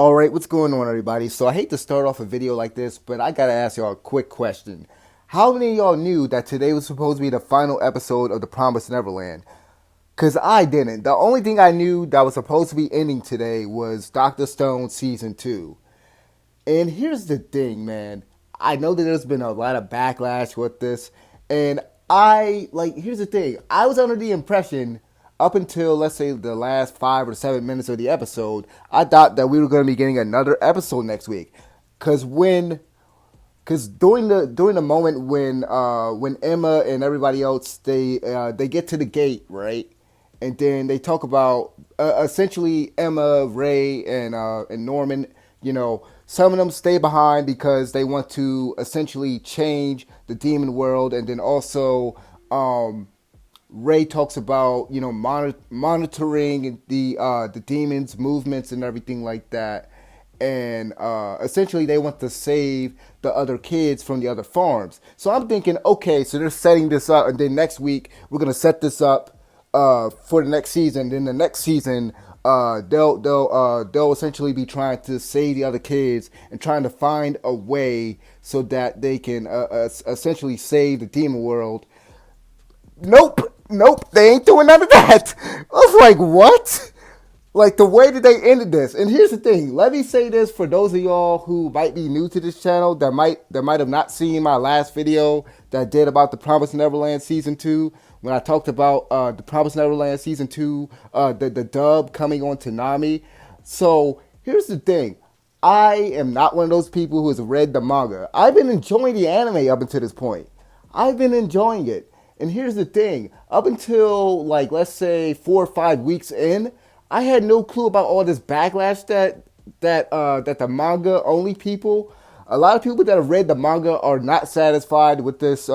All right, what's going on, everybody? So I hate to start off a video like this, but I gotta ask y'all a quick question. How many of y'all knew that today was supposed to be the final episode of The Promised Neverland? Because I didn't. The only thing I knew that was supposed to be ending today was Dr. Stone Season 2. And here's the thing, man. I know that there's been a lot of backlash with this. And here's the thing. I was under the impression, up until, let's say, the last 5 or 7 minutes of the episode, I thought that we were going to be getting another episode next week. Because during the moment when Emma and everybody else, they get to the gate, right? And then they talk about essentially Emma, Ray, and Norman. Some of them stay behind because they want to essentially change the demon world, and then also Ray talks about monitoring the demons' movements and everything like that, and essentially they want to save the other kids from the other farms. So I'm thinking, okay, so they're setting this up, and then next week we're gonna set this up for the next season. Then the next season, they'll essentially be trying to save the other kids and trying to find a way so that they can essentially save the demon world. Nope, they ain't doing none of that. I was like, what? Like, the way that they ended this. And here's the thing. Let me say this for those of y'all who might be new to this channel, that might have not seen my last video that I did about The Promised Neverland Season 2, when I talked about The Promised Neverland Season 2, the dub coming on Toonami. So, here's the thing. I am not one of those people who has read the manga. I've been enjoying the anime up until this point. I've been enjoying it. And here's the thing. Up until, like, let's say 4 or 5 weeks in, I had no clue about all this backlash that the manga only people, a lot of people that have read the manga are not satisfied with this,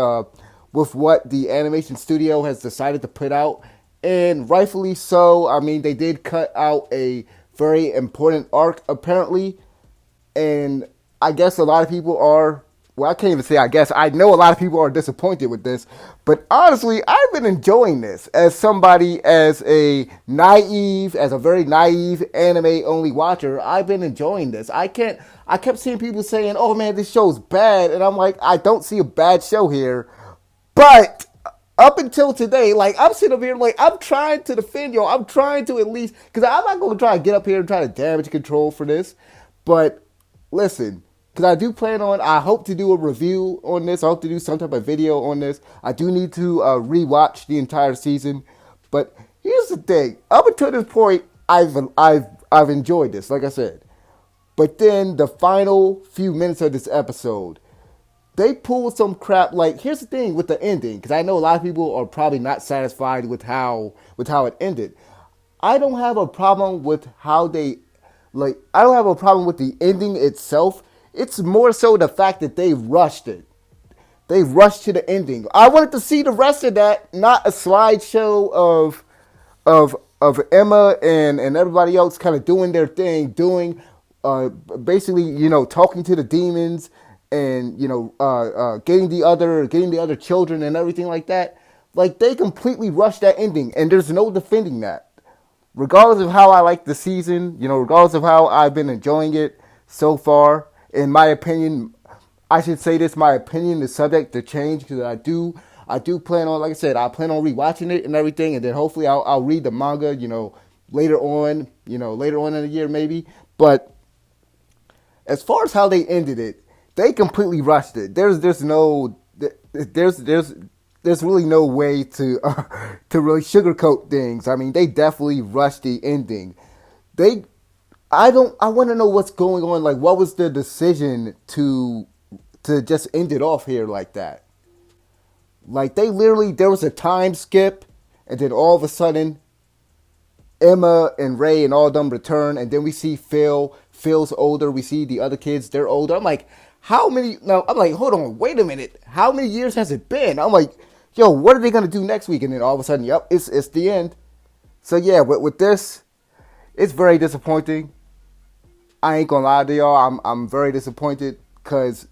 with what the animation studio has decided to put out, and rightfully so. I mean, they did cut out a very important arc apparently, and I guess a lot of people are. Well, I can't even say I guess. I know a lot of people are disappointed with this. But honestly, I've been enjoying this as somebody, as a very naive anime-only watcher. I've been enjoying this. I kept seeing people saying, oh man, this show's bad. And I'm like, I don't see a bad show here. But up until today, like, I'm sitting up here, like, I'm trying to defend y'all. I'm trying to at least, because I'm not going to try to get up here and try to damage control for this. But listen. Because I hope to do a review on this. I hope to do some type of video on this. I do need to rewatch the entire season. But here's the thing. Up until this point, I've enjoyed this, like I said. But then the final few minutes of this episode, they pulled some crap. Like, here's the thing with the ending. Because I know a lot of people are probably not satisfied with how it ended. I don't have a problem with how they... Like, I don't have a problem with the ending itself. It's more so the fact that they rushed it. They rushed to the ending. I wanted to see the rest of that, not a slideshow of Emma and everybody else kind of doing their thing, basically, talking to the demons and getting the other children and everything like that. Like, they completely rushed that ending, and there's no defending that. Regardless of how I like the season, regardless of how I've been enjoying it so far. In my opinion, I should say this, my opinion is subject to change, because I do plan on, like I said, I plan on rewatching it and everything, and then hopefully I'll read the manga, later on in the year maybe. But as far as how they ended it, they completely rushed it. There's really no way to really sugarcoat things. I mean, they definitely rushed the ending. I want to know what's going on. Like, what was the decision to just end it off here like that? Like, there was a time skip, and then all of a sudden, Emma and Ray and all of them return, and then we see Phil. Phil's older. We see the other kids, they're older. I'm like, hold on, wait a minute. How many years has it been? I'm like, yo, what are they going to do next week? And then all of a sudden, yep, it's the end. So yeah, with this, it's very disappointing. I ain't gonna lie to y'all. I'm very disappointed, because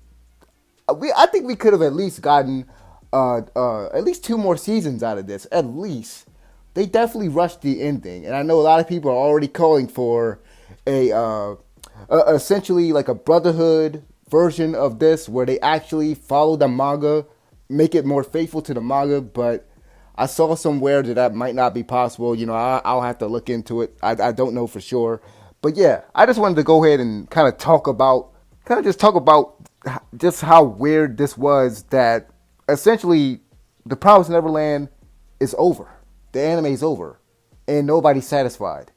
I think we could have at least gotten at least 2 more seasons out of this. At least. They definitely rushed the ending, and I know a lot of people are already calling for a essentially like a Brotherhood version of this, where they actually follow the manga, make it more faithful to the manga. But I saw somewhere that might not be possible. I'll have to look into it. I don't know for sure. But yeah, I just wanted to go ahead and talk about just how weird this was. That essentially the Promised Neverland is over. The anime is over, and nobody's satisfied.